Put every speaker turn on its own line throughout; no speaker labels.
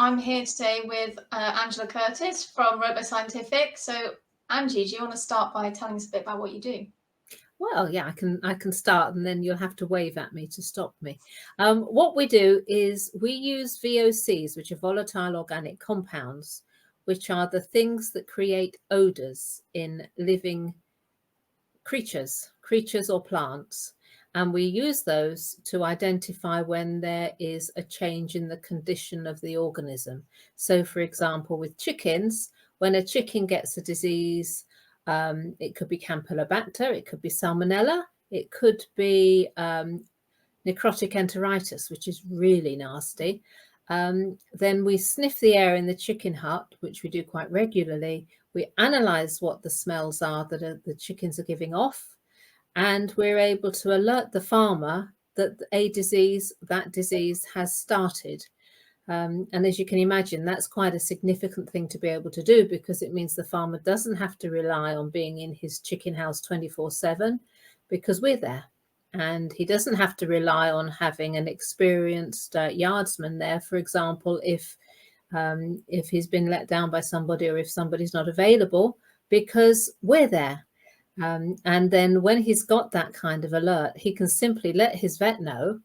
I'm here today with Angela Curtis from ROBOScientific. So, Angie, do you want to start by telling us a bit about what you do?
Well, yeah, I can start, and then you'll have to wave at me to stop me. What we do is we use VOCs, which are volatile organic compounds, which are the things that create odors in living creatures or plants. And we use those to identify when there is a change in the condition of the organism. So, for example, with chickens, when a chicken gets a disease, it could be Campylobacter, it could be Salmonella, it could be necrotic enteritis, which is really nasty. Then we sniff the air in the chicken hut, which we do quite regularly. We analyze what the smells are that the chickens are giving off, and we're able to alert the farmer that that disease has started. And as you can imagine, that's quite a significant thing to be able to do, because it means the farmer doesn't have to rely on being in his chicken house 24/7, because we're there. And he doesn't have to rely on having an experienced yardsman there, for example, if he's been let down by somebody or if somebody's not available, because we're there. And then when he's got that kind of alert, he can simply let his vet know,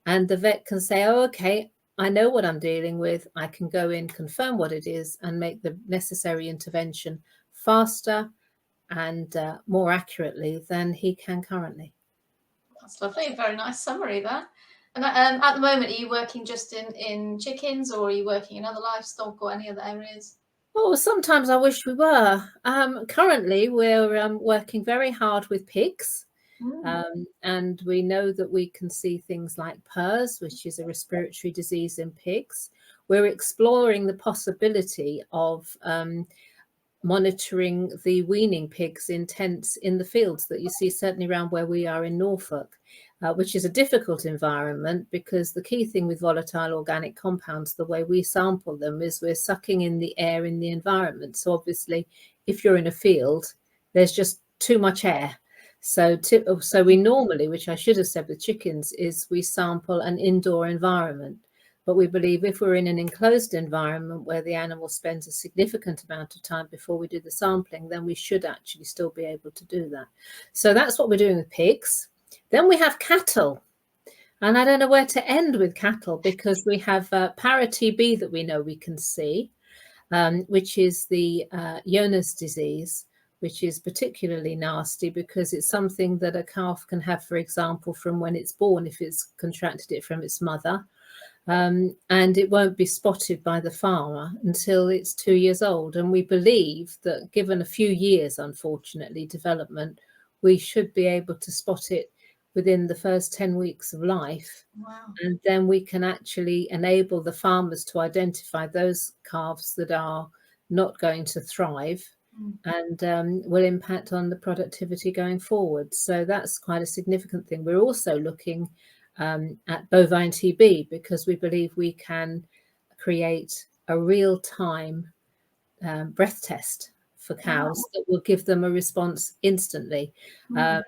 and the vet can say, oh, okay, I know what I'm dealing with. I can go in, confirm what it is, and make the necessary intervention faster and more accurately than he can currently.
That's lovely. A very nice summary there. And at the moment, are you working just in chickens, or are you working in other livestock or any other areas?
Oh, sometimes I wish we were. Currently, we're working very hard with pigs. And we know that we can see things like PRRS, which is a respiratory disease in pigs. We're exploring the possibility of monitoring the weaning pigs in tents in the fields that you see certainly around where we are in Norfolk, which is a difficult environment, because the key thing with volatile organic compounds, the way we sample them, is we're sucking in the air in the environment. So obviously, if you're in a field, there's just too much air. So we normally, which I should have said with chickens, is we sample an indoor environment. But we believe if we're in an enclosed environment where the animal spends a significant amount of time before we do the sampling, then we should actually still be able to do that. So that's what we're doing with pigs. Then we have cattle. And I don't know where to end with cattle, because we have para-TB that we know we can see, which is the Jonas disease, which is particularly nasty because it's something that a calf can have, for example, from when it's born, if it's contracted it from its mother. And it won't be spotted by the farmer until it's 2 years old. And we believe that given a few years, unfortunately, development, we should be able to spot it within the first 10 weeks of life.
Wow.
And then we can actually enable the farmers to identify those calves that are not going to thrive and will impact on the productivity going forward. So that's quite a significant thing. We're also looking at bovine TB, because we believe we can create a real-time breath test for cows that will give them a response instantly. The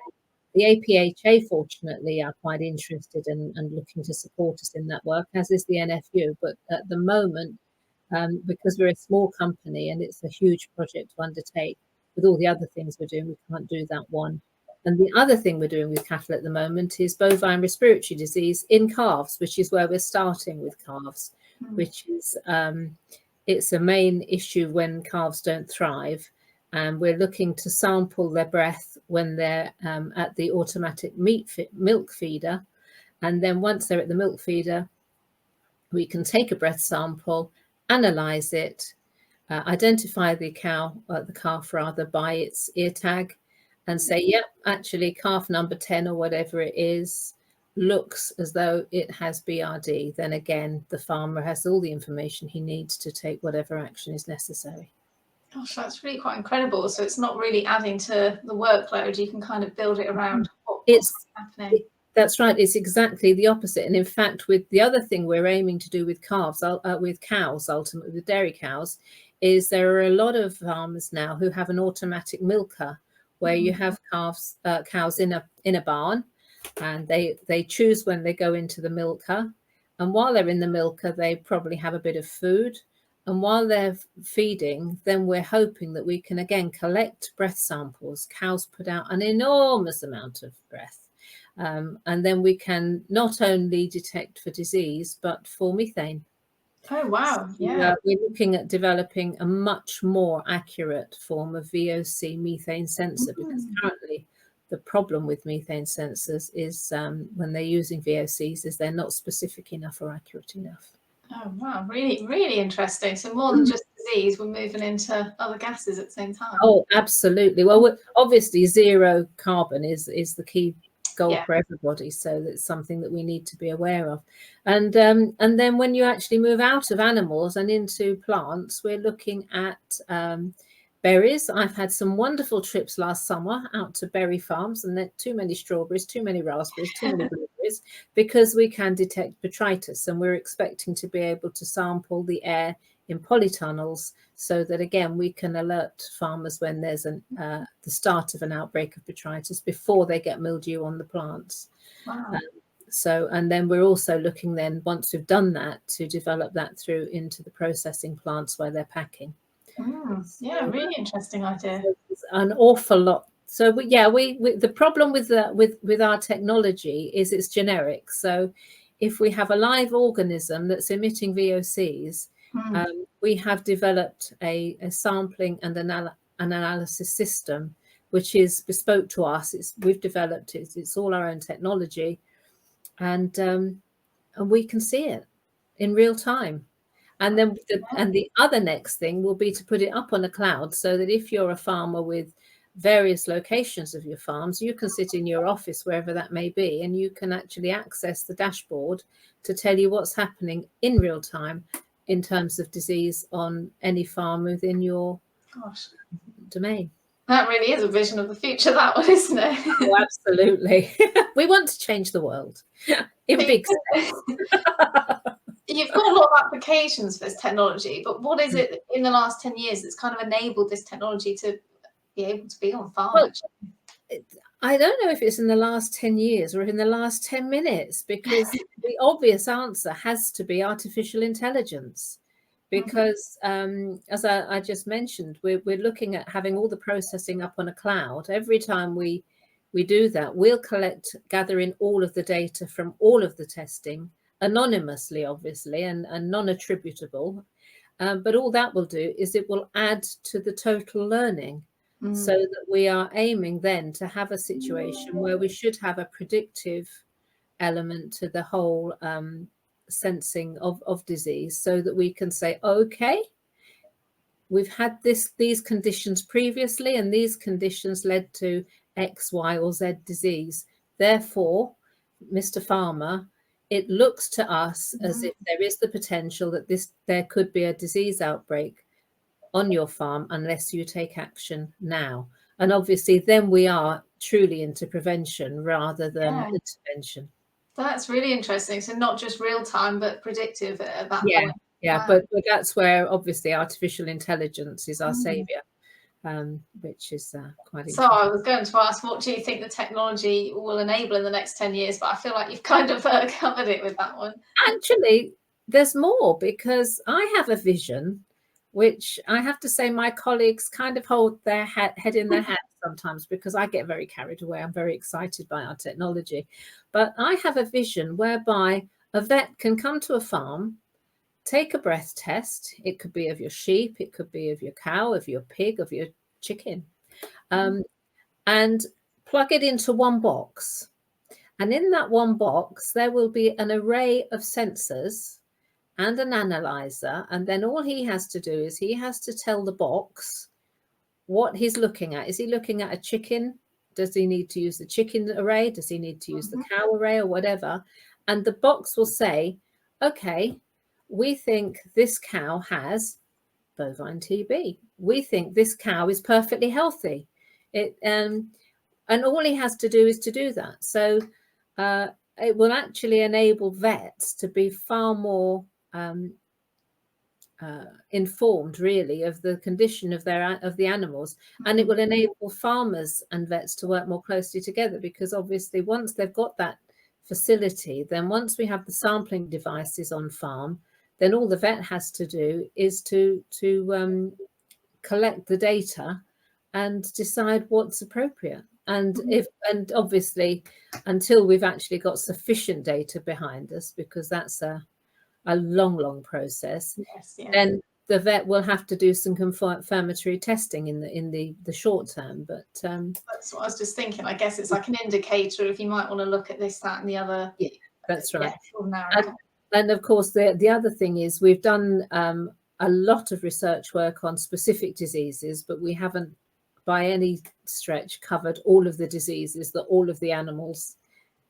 APHA, fortunately, are quite interested and looking to support us in that work, as is the NFU. But at the moment, because we're a small company and it's a huge project to undertake with all the other things we're doing, we can't do that one. And the other thing we're doing with cattle at the moment is bovine respiratory disease in calves, which is where we're starting with calves, which is it's a main issue when calves don't thrive. And we're looking to sample their breath when they're at the automatic milk feeder. And then once they're at the milk feeder, we can take a breath sample, analyze it, identify the calf by its ear tag, and say, yep, actually calf number 10 or whatever it is looks as though it has BRD. Then again, the farmer has all the information he needs to take whatever action is necessary.
Gosh, that's really quite incredible. So it's not really adding to the workload. You can kind of build it around what's happening.
That's right. It's exactly the opposite. And in fact, with the other thing we're aiming to do with cows, ultimately with dairy cows, is there are a lot of farmers now who have an automatic milker, where you have cows in a barn, and they choose when they go into the milker, And while they're in the milker, they probably have a bit of food. And while they're feeding, then we're hoping that we can again collect breath samples. Cows put out an enormous amount of breath. And then we can not only detect for disease, but for methane.
Oh, wow.
So,
Yeah.
we're looking at developing a much more accurate form of VOC methane sensor, because currently the problem with methane sensors is when they're using VOCs is they're not specific enough or accurate enough.
Oh, wow. Really, really interesting. So more than just disease, we're moving into other gases at the same time.
Oh, absolutely. Well, obviously zero carbon is the key goal for everybody, so that's something that we need to be aware of. And then when you actually move out of animals and into plants, we're looking at berries. I've had some wonderful trips last summer out to berry farms, and then too many strawberries, too many raspberries, too many blueberries, because we can detect botrytis, and we're expecting to be able to sample the air in polytunnels, so that again we can alert farmers when there's the start of an outbreak of botrytis before they get mildew on the plants.
Wow.
So, and then we're also looking then, once we've done that, to develop that through into the processing plants where they're packing.
Yeah, really interesting idea.
So an awful lot. So we the problem with our technology is it's generic. So if we have a live organism that's emitting VOCs, we have developed a sampling and an analysis system which is bespoke to us. We've developed it. It's all our own technology, and we can see it in real time. And then the other next thing will be to put it up on a cloud, so that if you're a farmer with various locations of your farms, you can sit in your office, wherever that may be, and you can actually access the dashboard to tell you what's happening in real time in terms of disease on any farm within your domain.
That really is a vision of the future, that one, isn't it?
Oh, absolutely. We want to change the world in big steps.
You've got a lot of applications for this technology, but what is it in the last 10 years that's kind of enabled this technology to be able to be on farm?
Well, I don't know if it's in the last 10 years or in the last 10 minutes, because the obvious answer has to be artificial intelligence. Because as I just mentioned, we're looking at having all the processing up on a cloud. Every time we do that, we'll gather in all of the data from all of the testing, anonymously, obviously, and non-attributable. But all that will do is it will add to the total learning, so that we are aiming then to have a situation where we should have a predictive element to the whole sensing of disease, so that we can say, okay, we've had these conditions previously, and these conditions led to X, Y, or Z disease. Therefore, Mr. Farmer, it looks to us as if there is the potential that there could be a disease outbreak on your farm unless you take action now. And obviously then we are truly into prevention rather than intervention.
That's really interesting. So not just real time, but predictive at that point.
Yeah, but that's where obviously artificial intelligence is our savior, which is quite interesting.
So I was going to ask, what do you think the technology will enable in the next 10 years? But I feel like you've kind of covered it with that one.
Actually, there's more, because I have a vision, which I have to say my colleagues kind of hold their head in their hands sometimes, because I get very carried away. I'm very excited by our technology. But I have a vision whereby a vet can come to a farm, take a breath test. It could be of your sheep, it could be of your cow, of your pig, of your chicken, and plug it into one box. And in that one box, there will be an array of sensors and an analyzer. And then all he has to do is he has to tell the box what he's looking at. Is he looking at a chicken? Does he need to use the chicken array? Does he need to use the cow array, or whatever? And the box will say, okay, we think this cow has bovine TB. We think this cow is perfectly healthy. And all he has to do is to do that. So it will actually enable vets to be far more informed, really, of the condition of the animals, and it will enable farmers and vets to work more closely together, because obviously once they've got that facility, then once we have the sampling devices on farm, then all the vet has to do is to collect the data and decide what's appropriate. And and obviously, until we've actually got sufficient data behind us, because that's a long process,
Yes, yeah.
then the vet will have to do some confirmatory testing in the short term. But
that's what I was just thinking. I guess it's like an indicator if you might want to look at this, that, and the other.
Yeah, that's right.
Yeah,
and of course, the other thing is we've done a lot of research work on specific diseases, but we haven't by any stretch covered all of the diseases that all of the animals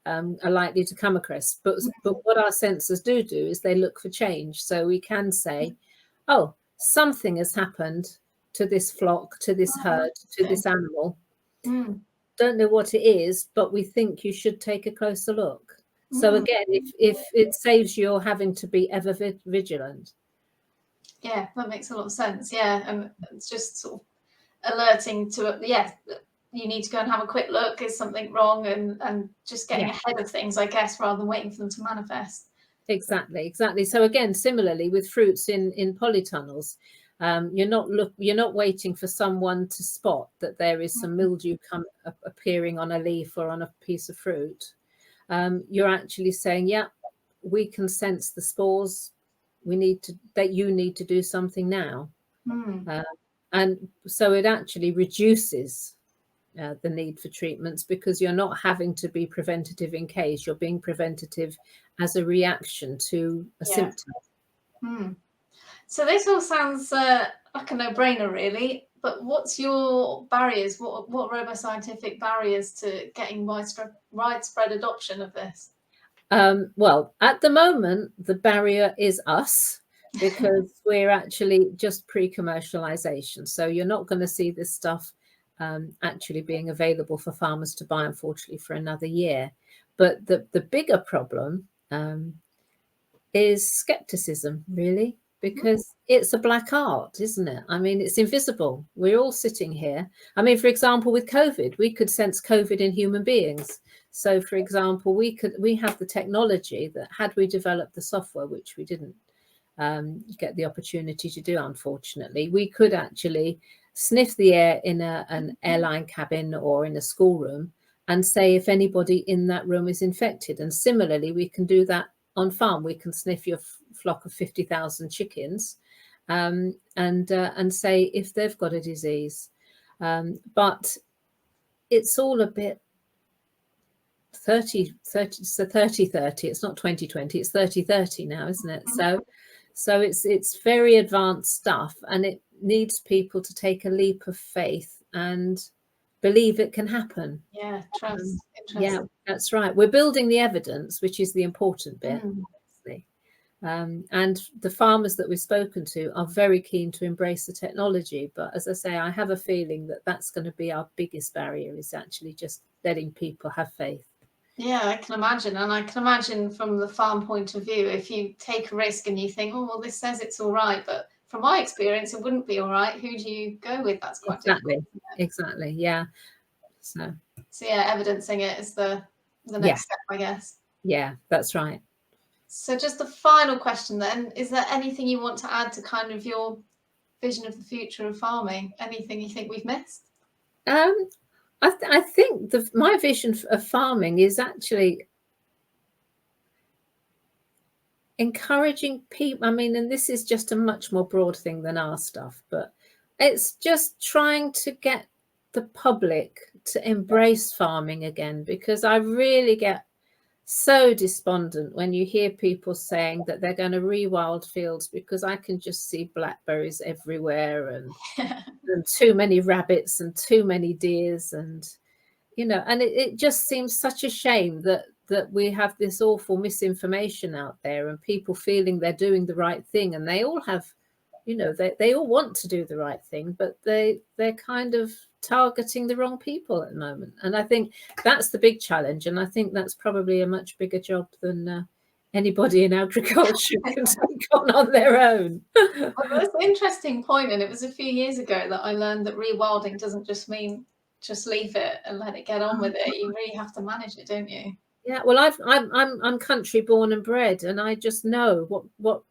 are likely to come across. But what our sensors do is they look for change. So we can say, oh, something has happened to this flock, to this herd, to this animal. Don't know what it is, but we think you should take a closer look. So again, if it saves you having to be ever vigilant.
Yeah, that makes a lot of sense. Yeah, and it's just sort of alerting to you need to go and have a quick look. Is something wrong? And just getting ahead of things, I guess, rather than waiting for them to manifest.
Exactly. So again, similarly with fruits in polytunnels, you're not waiting for someone to spot that there is some mildew appearing on a leaf or on a piece of fruit. You're actually saying, yeah, we can sense the spores. You need to do something now. And so it actually reduces the need for treatments, because you're not having to be preventative in case, you're being preventative as a reaction to a symptom.
So this all sounds like a no-brainer, really. But what's your barriers? What ROBOScientific barriers to getting widespread adoption of this?
Well, at the moment, the barrier is us, because we're actually just pre-commercialization. So you're not going to see this stuff actually being available for farmers to buy, unfortunately, for another year. But the bigger problem is skepticism, really, because it's a black art, isn't it? I mean, it's invisible. We're all sitting here. I mean, for example, with COVID, we could sense COVID in human beings. So, for example, we have the technology that, had we developed the software, which we didn't get the opportunity to do, unfortunately, we could actually sniff the air in an airline cabin or in a schoolroom and say if anybody in that room is infected. And similarly, we can do that on farm. We can sniff your flock of 50,000 chickens and say if they've got a disease. But it's all a bit 30-30. It's not 2020, it's 30-30 now, isn't it? So it's very advanced stuff, and it needs people to take a leap of faith and believe it can happen.
Yeah, trust.
Yeah, that's right. We're building the evidence, which is the important bit, obviously. And the farmers that we've spoken to are very keen to embrace the technology. But as I say, I have a feeling that that's going to be our biggest barrier, is actually just letting people have faith.
Yeah, I can imagine. And I can imagine from the farm point of view, if you take a risk and you think, oh, well, this says it's all right, but from my experience, it wouldn't be all right. Who do you go with? That's quite difficult.
Exactly. Yeah. So
yeah, evidencing it is the next step, I guess.
Yeah, that's right.
So just the final question then, is there anything you want to add to kind of your vision of the future of farming? Anything you think we've missed?
I think my vision of farming is actually encouraging people. I mean, and this is just a much more broad thing than our stuff, but it's just trying to get the public to embrace farming again, because I really get so despondent when you hear people saying that they're going to rewild fields because I can just see blackberries everywhere and too many rabbits and too many deers, and and it just seems such a shame that we have this awful misinformation out there and people feeling they're doing the right thing, and they all have, they all want to do the right thing, but they're kind of targeting the wrong people at the moment. And I think that's the big challenge, and I think that's probably a much bigger job than anybody in agriculture can take on their own.
Well, that's an interesting point, and it was a few years ago that I learned that rewilding doesn't just mean just leave it and let it get on with it. You really have to manage it, don't you?
Yeah, well, I'm country born and bred, and I just know what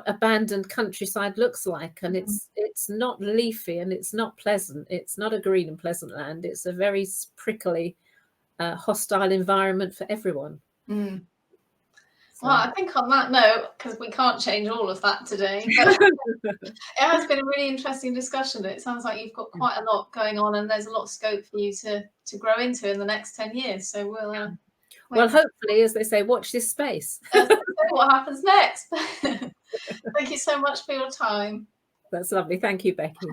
abandoned countryside looks like, and it's not leafy and it's not pleasant. It's not a green and pleasant land. It's a very prickly, hostile environment for everyone.
Mm.
So.
Well, I think on that note, because we can't change all of that today, but it has been a really interesting discussion. It sounds like you've got quite a lot going on, and there's a lot of scope for you to grow into in the next 10 years. So we'll
well, hopefully, as they say, watch this space.
What happens next. Thank you so much for your time.
That's lovely. Thank you, Becky.